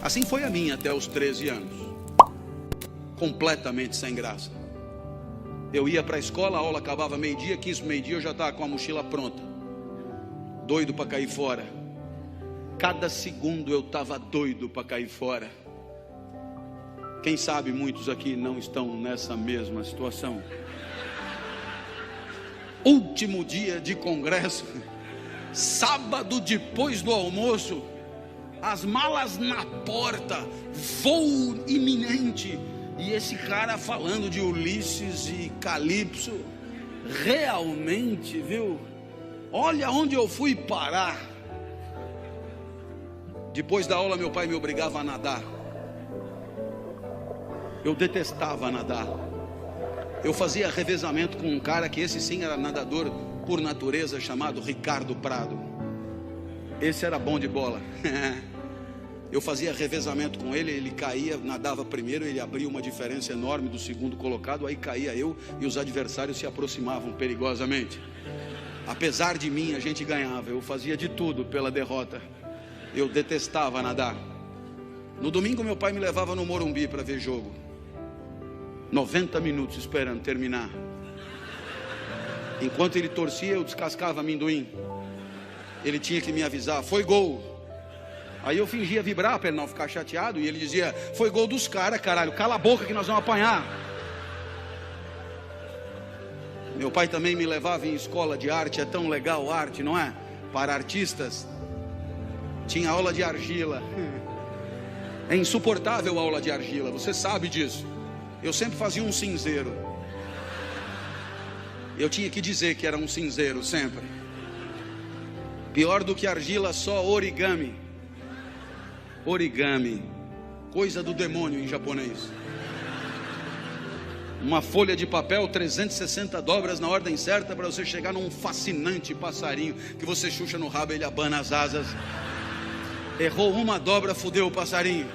Assim foi a minha até os 13 anos. Completamente sem graça. Eu ia para a escola, a aula acabava meio-dia, 15 meio-dia, eu já estava com a mochila pronta, doido para cair fora. Cada segundo eu estava doido para cair fora. Quem sabe muitos aqui não estão nessa mesma situação. Último dia de congresso, sábado depois do almoço, as malas na porta, voo iminente, e esse cara falando de Ulisses e Calipso. Realmente, viu? Olha onde eu fui parar. Depois da aula meu pai me obrigava a nadar. Eu detestava nadar. Eu fazia revezamento com um cara que esse sim era nadador por natureza, chamado Ricardo Prado. Esse era bom de bola. Eu fazia revezamento com ele, ele caía, nadava primeiro, ele abria uma diferença enorme do segundo colocado, aí caía eu e os adversários se aproximavam perigosamente. Apesar de mim, a gente ganhava. Eu fazia de tudo pela derrota. Eu detestava nadar. No domingo meu pai me levava no Morumbi para ver jogo. 90 minutos esperando terminar. Enquanto ele torcia, eu descascava amendoim. Ele tinha que me avisar: foi gol. Aí eu fingia vibrar para ele não ficar chateado, e ele dizia: foi gol dos caras, caralho, cala a boca que nós vamos apanhar. Meu pai também me levava em escola de arte. É tão legal arte, não é? Para artistas. Tinha aula de argila. É insuportável a aula de argila, você sabe disso. Eu sempre fazia um cinzeiro. Eu tinha que dizer que era um cinzeiro sempre. Pior do que argila, só origami. Origami, coisa do demônio em japonês. Uma folha de papel, 360 dobras na ordem certa para você chegar num fascinante passarinho que você chucha no rabo e ele abana as asas. Errou uma dobra, fudeu o passarinho.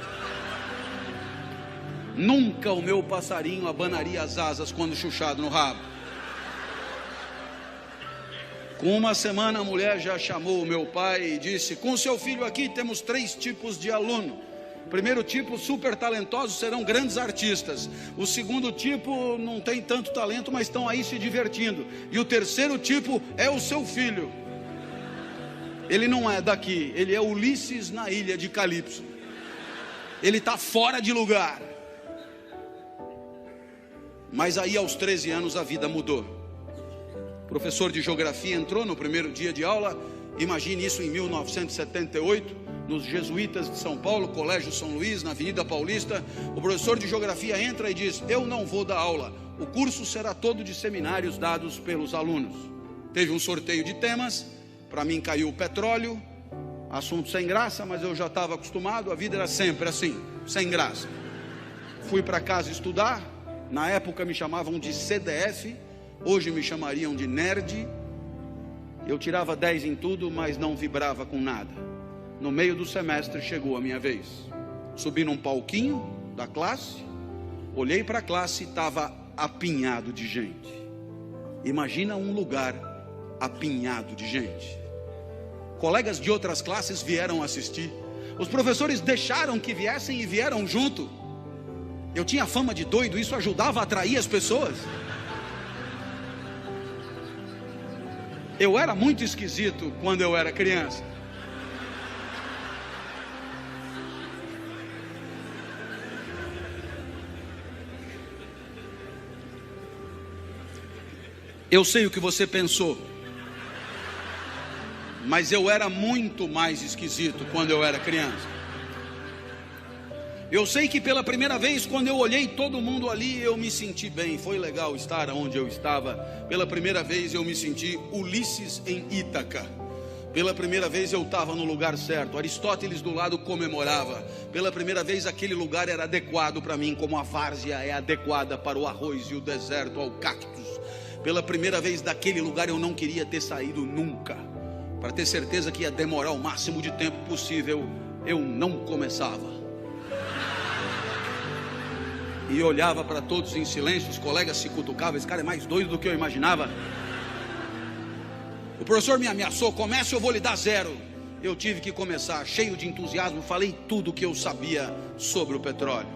Nunca o meu passarinho abanaria as asas quando chuchado no rabo. Com uma semana a mulher já chamou o meu pai e disse: com seu filho aqui temos 3 tipos de aluno. Primeiro tipo, super talentosos, serão grandes artistas. O segundo tipo, não tem tanto talento, mas estão aí se divertindo. E o terceiro tipo é o seu filho. Ele não é daqui, ele é Ulisses na ilha de Calipso. Ele está fora de lugar. Mas aí aos 13 anos a vida mudou. O professor de geografia entrou no primeiro dia de aula. Imagine isso em 1978, nos Jesuítas de São Paulo, Colégio São Luís, na Avenida Paulista. O professor de geografia entra e diz: eu não vou dar aula, o curso será todo de seminários dados pelos alunos. Teve um sorteio de temas. Para mim caiu o petróleo, assunto sem graça, mas eu já estava acostumado. A vida era sempre assim, sem graça. Fui para casa estudar. Na época me chamavam de CDF, hoje me chamariam de nerd. Eu tirava 10 em tudo, mas não vibrava com nada. No meio do semestre chegou a minha vez. Subi num palquinho da classe, olhei para a classe e estava apinhado de gente. Imagina um lugar apinhado de gente. Colegas de outras classes vieram assistir. Os professores deixaram que viessem e vieram junto. Eu tinha fama de doido, isso ajudava a atrair as pessoas. Eu era muito esquisito quando eu era criança. Eu sei o que você pensou, mas eu era muito mais esquisito quando eu era criança. Eu sei que pela primeira vez, quando eu olhei todo mundo ali, eu me senti bem. Foi legal estar onde eu estava. Pela primeira vez eu me senti Ulisses em Ítaca. Pela primeira vez eu estava no lugar certo. Aristóteles do lado comemorava. Pela primeira vez aquele lugar era adequado para mim, como a várzea é adequada para o arroz e o deserto ao cactus. Pela primeira vez daquele lugar eu não queria ter saído nunca. Para ter certeza que ia demorar o máximo de tempo possível, eu não começava. E olhava para todos em silêncio. Os colegas se cutucavam. Esse cara é mais doido do que eu imaginava. O professor me ameaçou: comece, eu vou lhe dar 0. eu tive que começar cheio de entusiasmo, falei tudo o que eu sabia sobre o petróleo,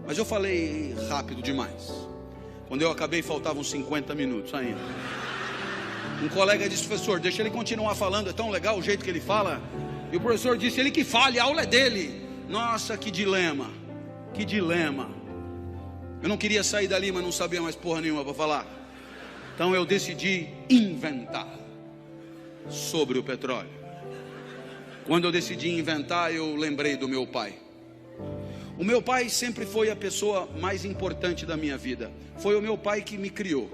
mas eu falei rápido demais. Quando eu acabei, faltavam 50 minutos ainda. Um colega disse: professor, deixa ele continuar falando, é tão legal o jeito que ele fala. E o professor disse: ele que fale, a aula é dele. Nossa, que dilema, que dilema. Eu não queria sair dali, mas não sabia mais porra nenhuma para falar. Então eu decidi inventar sobre o petróleo. Quando eu decidi inventar, eu lembrei do meu pai. O meu pai sempre foi a pessoa mais importante da minha vida. Foi o meu pai que me criou.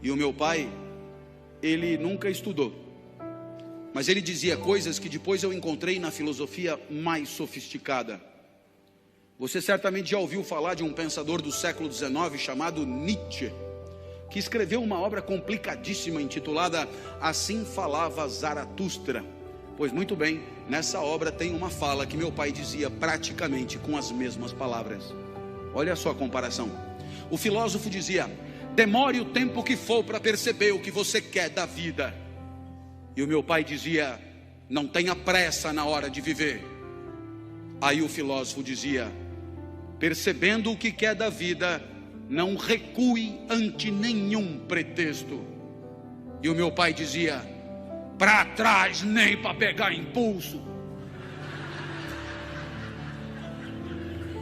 E o meu pai, ele nunca estudou, mas ele dizia coisas que depois eu encontrei na filosofia mais sofisticada. Você certamente já ouviu falar de um pensador do século XIX chamado Nietzsche, que escreveu uma obra complicadíssima intitulada Assim Falava Zaratustra. Pois muito bem, nessa obra tem uma fala que meu pai dizia praticamente com as mesmas palavras. Olha só a comparação. O filósofo dizia: demore o tempo que for para perceber o que você quer da vida. E o meu pai dizia: não tenha pressa na hora de viver. Aí o filósofo dizia: percebendo o que quer da vida, não recue ante nenhum pretexto. E o meu pai dizia: para trás nem para pegar impulso.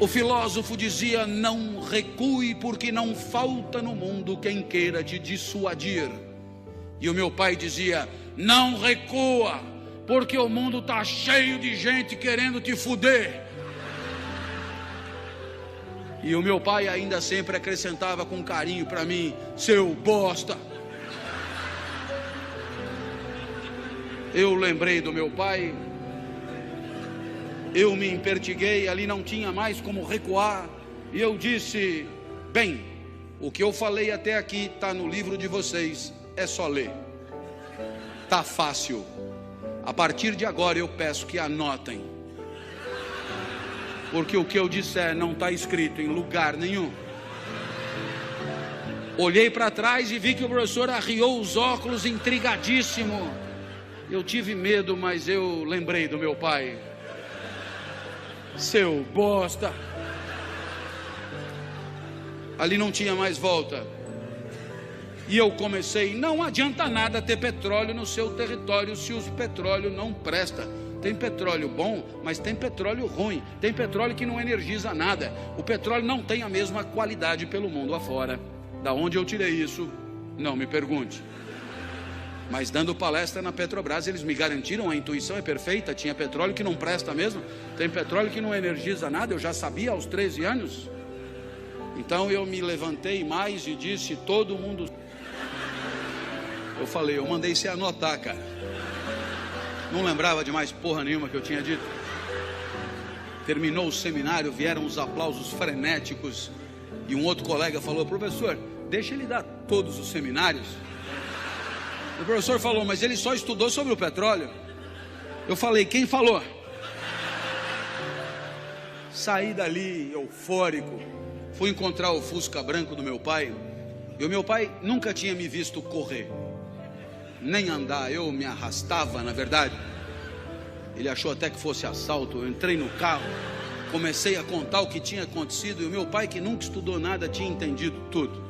O filósofo dizia: não recue, porque não falta no mundo quem queira te dissuadir. E o meu pai dizia: não recua, porque o mundo está cheio de gente querendo te fuder. E o meu pai ainda sempre acrescentava com carinho para mim: seu bosta. Eu lembrei do meu pai, eu me empertiguei, ali não tinha mais como recuar, e eu disse: bem, o que eu falei até aqui está no livro de vocês, é só ler, está fácil. A partir de agora eu peço que anotem, porque o que eu disser não está escrito em lugar nenhum. Olhei para trás e vi que o professor arriou os óculos intrigadíssimo. Eu tive medo, mas eu lembrei do meu pai: seu bosta. Ali não tinha mais volta. E eu comecei: não adianta nada ter petróleo no seu território se o petróleo não presta. Tem petróleo bom, mas tem petróleo ruim. Tem petróleo que não energiza nada. O petróleo não tem a mesma qualidade pelo mundo afora. Da onde eu tirei isso, não me pergunte. Mas dando palestra na Petrobras, eles me garantiram: a intuição é perfeita, tinha petróleo que não presta mesmo, tem petróleo que não energiza nada. Eu já sabia aos 13 anos. Então eu me levantei mais e disse: todo mundo... Eu falei, eu mandei você anotar, cara. Não lembrava de mais porra nenhuma que eu tinha dito. Terminou o seminário, vieram os aplausos frenéticos, e um outro colega falou: professor, deixa ele dar todos os seminários. O professor falou: mas ele só estudou sobre o petróleo. Eu falei: quem falou? Saí dali eufórico, fui encontrar o Fusca branco do meu pai. E o meu pai nunca tinha me visto correr, nem andar. Eu me arrastava, na verdade. Ele achou até que fosse assalto. Eu entrei no carro, comecei a contar o que tinha acontecido. E o meu pai, que nunca estudou nada, tinha entendido tudo.